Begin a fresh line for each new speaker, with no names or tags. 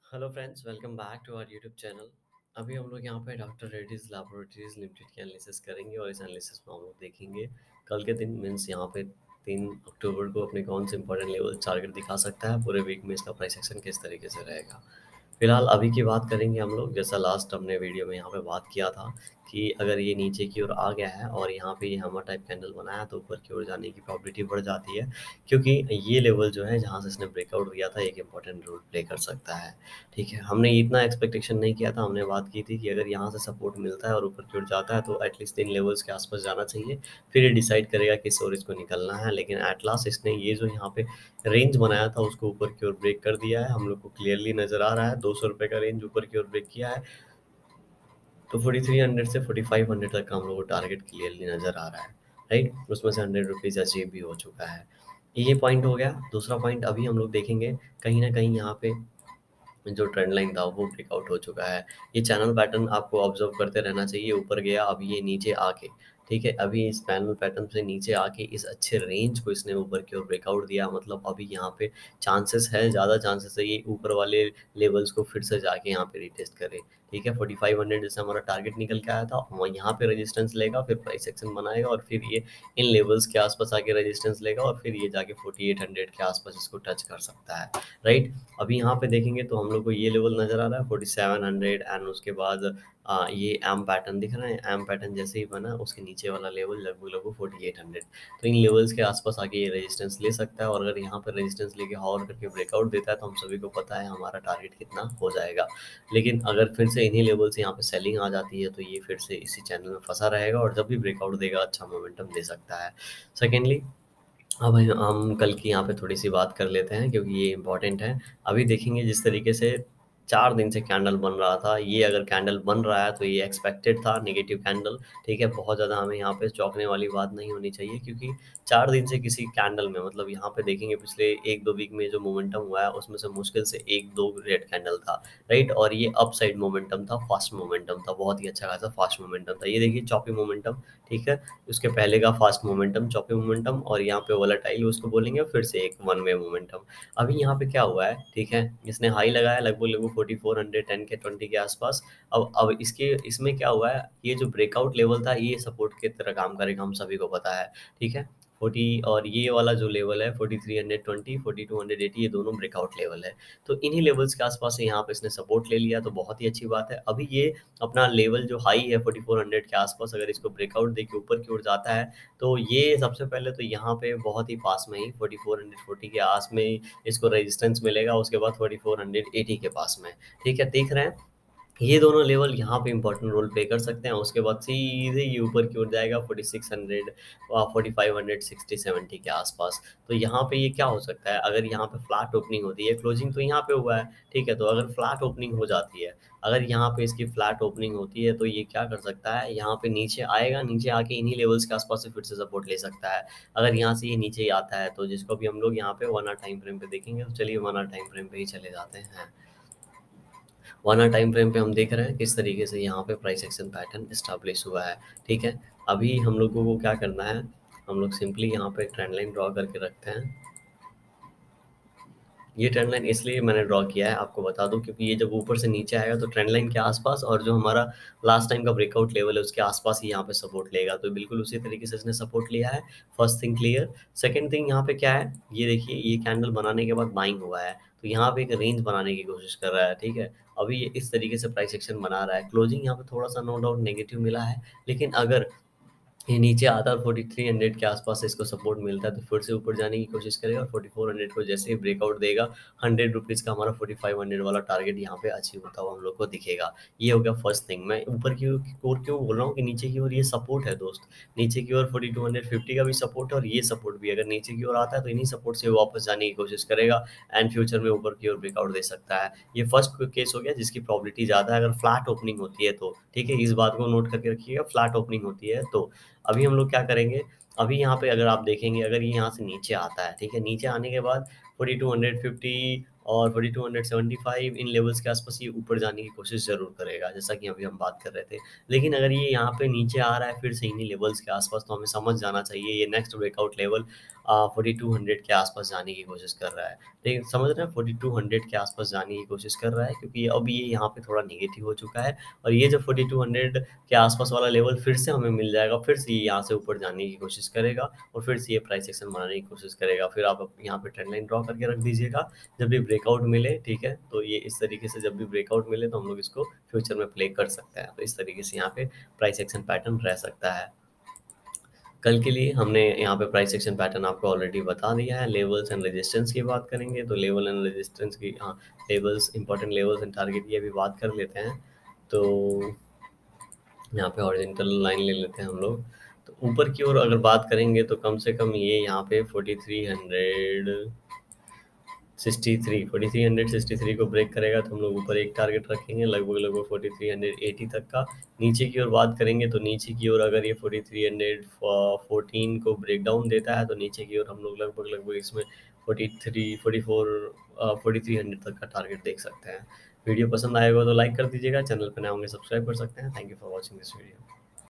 Hello friends, welcome back to our YouTube channel. अभी हम लोग यहाँ पे डॉक्टर रेड्डीज लैबोरेटरीज लिमिटेड की एनालिसिस करेंगे और इस एनालिसिस में हम लोग देखेंगे कल के दिन मीन्स यहाँ पे 3 अक्टूबर को अपने कौन से इंपॉर्टेंट लेवल टारगेट दिखा सकता है, पूरे वीक में इसका प्राइस एक्शन किस तरीके से रहेगा। फिलहाल अभी की बात करेंगे हम लोग, जैसा लास्ट हमने वीडियो में यहाँ पे बात किया था कि अगर ये नीचे की ओर आ गया है और यहाँ पे ये हैमर टाइप कैंडल बनाया तो ऊपर की ओर जाने की प्रोबेबिलिटी बढ़ जाती है, क्योंकि ये लेवल जो है जहाँ से इसने ब्रेकआउट दिया था एक इंपॉर्टेंट रोल प्ले कर सकता है। ठीक है, हमने इतना एक्सपेक्टेशन नहीं किया था। हमने बात की थी कि अगर यहाँ से सपोर्ट मिलता है और ऊपर की ओर जाता है तो एटलीस्ट इन लेवल्स के आसपास जाना चाहिए, फिर ये डिसाइड करेगा किस ओर इसको निकलना है। लेकिन एट लास्ट इसने ये जो यहाँ पे रेंज बनाया था उसको ऊपर की ओर ब्रेक कर दिया है। हम लोग को क्लियरली नज़र आ रहा है 200 रुपये का रेंज ऊपर की ओर ब्रेक किया है, तो 4300 से 4500 तक का हम लोग को टारगेट क्लियरली नज़र आ रहा है। राइट, उसमें से 100 रुपीज़ अचीव भी हो चुका है। ये पॉइंट हो गया। दूसरा पॉइंट अभी हम लोग देखेंगे, कहीं ना कहीं यहाँ पे जो ट्रेंड लाइन था वो ब्रेकआउट हो चुका है। ये चैनल पैटर्न आपको ऑब्जर्व करते रहना चाहिए। ऊपर गया, अभी ये नीचे आके, ठीक है, अभी इस पैनल पैटर्न से नीचे आके इस अच्छे रेंज को इसने ऊपर की ओर ब्रेकआउट दिया, मतलब अभी यहाँ पे चांसेस है, ज़्यादा चांसेस है ये ऊपर वाले लेवल्स को फिर से जाके यहाँ पे रिटेस्ट करे। ठीक है, 4500 जैसे हमारा टारगेट निकल के आया था, वहाँ यहाँ पे रेजिस्टेंस लेगा, फिर प्राइस एक्शन बनाएगा और फिर ये इन लेवल्स के आसपास आके रेजिस्टेंस लेगा और फिर ये जाके 4800 के आसपास इसको टच कर सकता है। राइट, अभी यहाँ पे देखेंगे तो हम लोग को ये लेवल नज़र आ रहा है 4700 एंड उसके बाद ये एम पैटर्न दिख रहा है। एम पैटर्न जैसे ही बना उसके नीचे वाला लेवल लगभग लगभग 4800, तो इन लेवल्स के आसपास आके ये रेजिस्टेंस ले सकता है। और अगर यहाँ पर रेजिस्टेंस लेके हॉवर करके ब्रेकआउट देता है तो हम सभी को पता है हमारा टारगेट कितना हो जाएगा। लेकिन अगर फिर से इन्हीं लेवल से यहाँ पे सेलिंग आ जाती है तो ये फिर से इसी चैनल में फंसा रहेगा और जब भी ब्रेकआउट देगा अच्छा मोमेंटम दे सकता है। सेकेंडली, अब हम कल की यहाँ पे थोड़ी-सी बात कर लेते हैं क्योंकि ये इम्पोर्टेंट है। अभी देखेंगे जिस तरीके से 4 दिन से कैंडल बन रहा था, ये अगर कैंडल बन रहा है तो ये एक्सपेक्टेड था नेगेटिव कैंडल। ठीक है, बहुत ज़्यादा हमें यहाँ पे चौंकने वाली बात नहीं होनी चाहिए, क्योंकि 4 दिन से किसी कैंडल में, मतलब यहाँ पे देखेंगे पिछले 1-2 वीक में जो मोमेंटम हुआ है उसमें से मुश्किल से 1-2 रेड कैंडल था। राइट, और ये अप साइड मोमेंटम था, फास्ट मोमेंटम था, बहुत ही अच्छा खासा फास्ट मोमेंटम था। ये देखिए चॉपी मोमेंटम, ठीक है, उसके पहले का फास्ट मोमेंटम, चॉपी मोमेंटम, और यहाँ पे वोलेटाइल उसको बोलेंगे, फिर से एक वन वे मोमेंटम। अभी यहाँ पे क्या हुआ है, ठीक है, इसने हाई लगाया लगभग लगभग 4410 के 20 के आसपास। अब इसके इसमें क्या हुआ है, ये जो ब्रेकआउट लेवल था ये सपोर्ट की तरह काम करेगा, हम सभी को पता है। ठीक है, 40 और ये वाला जो लेवल है 4320 4280, ये दोनों ब्रेकआउट लेवल है। तो इन्हीं लेवल्स के आसपास से यहाँ पे इसने सपोर्ट ले लिया, तो बहुत ही अच्छी बात है। अभी ये अपना लेवल जो हाई है 4400 के आसपास, अगर इसको ब्रेकआउट देके ऊपर की ओर जाता है तो ये सबसे पहले तो यहाँ पे बहुत ही पास में ही 4440 के आस में ही इसको रेजिस्टेंस मिलेगा, उसके बाद 4480 के पास में। ठीक है, देख रहे हैं ये दोनों लेवल यहाँ पे इंपॉर्टेंट रोल प्ले कर सकते हैं। उसके बाद सीधे ये ऊपर की ओर जाएगा 4600 4500 60 70 के आसपास। तो यहाँ पे ये क्या हो सकता है, अगर यहाँ पे फ्लैट ओपनिंग होती है, क्लोजिंग तो यहाँ पे हुआ है, ठीक है, तो अगर फ्लैट ओपनिंग हो जाती है, अगर यहाँ पे इसकी फ्लैट ओपनिंग होती है तो ये क्या कर सकता है, यहाँ पे नीचे आएगा, नीचे आके इन्हीं लेवल्स के आसपास से फिर से सपोर्ट ले सकता है। अगर यहाँ से ये नीचे ही आता है तो जिसको भी हम लोग यहाँ पे 1 आवर टाइम फ्रेम पे देखेंगे, तो चलिए 1 आवर टाइम फ्रेम पे ही चले जाते हैं। 1 आवर टाइम फ्रेम पे हम देख रहे हैं किस तरीके से यहाँ पे प्राइस एक्शन पैटर्न एस्टैब्लिश हुआ है। ठीक है, अभी हम लोगों को क्या करना है, हम लोग सिंपली यहाँ पे ट्रेंड लाइन ड्रॉ करके रखते हैं। ये ट्रेंड लाइन इसलिए मैंने ड्रॉ किया है, आपको बता दूं, क्योंकि ये जब ऊपर से नीचे आएगा तो ट्रेंड लाइन के आसपास और जो हमारा लास्ट टाइम का ब्रेकआउट लेवल है उसके आसपास ही यहाँ पे सपोर्ट लेगा, तो बिल्कुल उसी तरीके से इसने सपोर्ट लिया है। First thing clear. Second thing यहाँ पे क्या है, ये देखिए ये कैंडल बनाने के बाद बाइंग हुआ है, तो यहाँ पे एक रेंज बनाने की कोशिश कर रहा है। ठीक है, अभी ये इस तरीके से प्राइस एक्शन बना रहा है। क्लोजिंग यहाँ पे थोड़ा सा नो डाउट नेगेटिव मिला है, लेकिन अगर ये नीचे आता है और 4300 के आसपास इसको सपोर्ट मिलता है तो फिर से ऊपर जाने की कोशिश करेगा और 4400 को जैसे ही ब्रेकआउट देगा, 100 रुपीज़ का हमारा 4500 वाला टारगेट यहाँ पे अचीव होता हुआ हम लोग को दिखेगा। ये हो गया फर्स्ट थिंग। मैं ऊपर की ओर क्यों बोल रहा हूँ कि नीचे की ओर ये सपोर्ट है दोस्त, नीचे की ओर 4250 का भी सपोर्ट है और ये सपोर्ट भी, अगर नीचे की ओर आता है तो इन्हीं सपोर्ट से वापस जाने की कोशिश करेगा एंड फ्यूचर में ऊपर की ओर ब्रेकआउट दे सकता है। ये फर्स्ट केस हो गया जिसकी प्रॉबिलिटी ज़्यादा है, अगर फ्लैट ओपनिंग होती है तो। ठीक है, इस बात को नोट करके रखिएगा, फ्लैट ओपनिंग होती है तो। अभी हम लोग क्या करेंगे, अभी यहाँ पे अगर आप देखेंगे, अगर ये यहाँ से नीचे आता है, ठीक है, नीचे आने के बाद 4250 और 4275 इन लेवल्स के आसपास ये ऊपर जाने की कोशिश ज़रूर करेगा, जैसा कि अभी हम बात कर रहे थे। लेकिन अगर ये यहाँ पे नीचे आ रहा है फिर से इन्हीं लेवल्स के आसपास, तो हमें समझ जाना चाहिए ये नेक्स्ट ब्रेकआउट लेवल 4200 के आसपास जाने की कोशिश कर रहा है। लेकिन समझ रहे हैं 4200 के आसपास जाने की कोशिश कर रहा है, क्योंकि अब ये यहाँ पे थोड़ा नेगेटिव हो चुका है, और ये जब 4200 के आसपास वाला लेवल फिर से हमें मिल जाएगा, फिर से ये यहाँ से ऊपर जाने की कोशिश करेगा और फिर से ये प्राइस एक्शन बनाने की कोशिश करेगा। फिर आप यहाँ पे ट्रेंड लाइन ड्रॉ करके रख दीजिएगा, जब भी ब्रेकआउट मिले, ठीक है, तो ये इस तरीके से जब भी ब्रेकआउट मिले तो हम लोग इसको फ्यूचर में प्ले कर सकते हैं। तो इस तरीके से यहाँ पे प्राइस एक्शन पैटर्न रह सकता है। कल के लिए हमने यहाँ पे प्राइस एक्शन पैटर्न आपको ऑलरेडी बता दिया है। लेवल्स एंड रेजिस्टेंस की बात करेंगे, तो लेवल एंड रेजिस्टेंस की, हाँ, levels, important levels and target की अभी बात कर लेते हैं। तो यहाँ पे हॉरिजॉन्टल लाइन ले लेते हैं हम लोग। तो ऊपर की ओर अगर बात करेंगे तो कम से कम ये यहाँ पे 4363 को ब्रेक करेगा तो हम लोग ऊपर एक टारगेट रखेंगे, लगभग लगभग 4380 तक का। नीचे की ओर बात करेंगे तो नीचे की ओर अगर ये 4314 को ब्रेक डाउन देता है तो नीचे की ओर हम लोग लगभग लगभग इसमें 4300 तक का टारगेट देख सकते हैं। वीडियो पसंद आएगा तो लाइक कर दीजिएगा, चैनल पर नए होंगे सब्सक्राइब कर सकते हैं। Thank you for watching this video.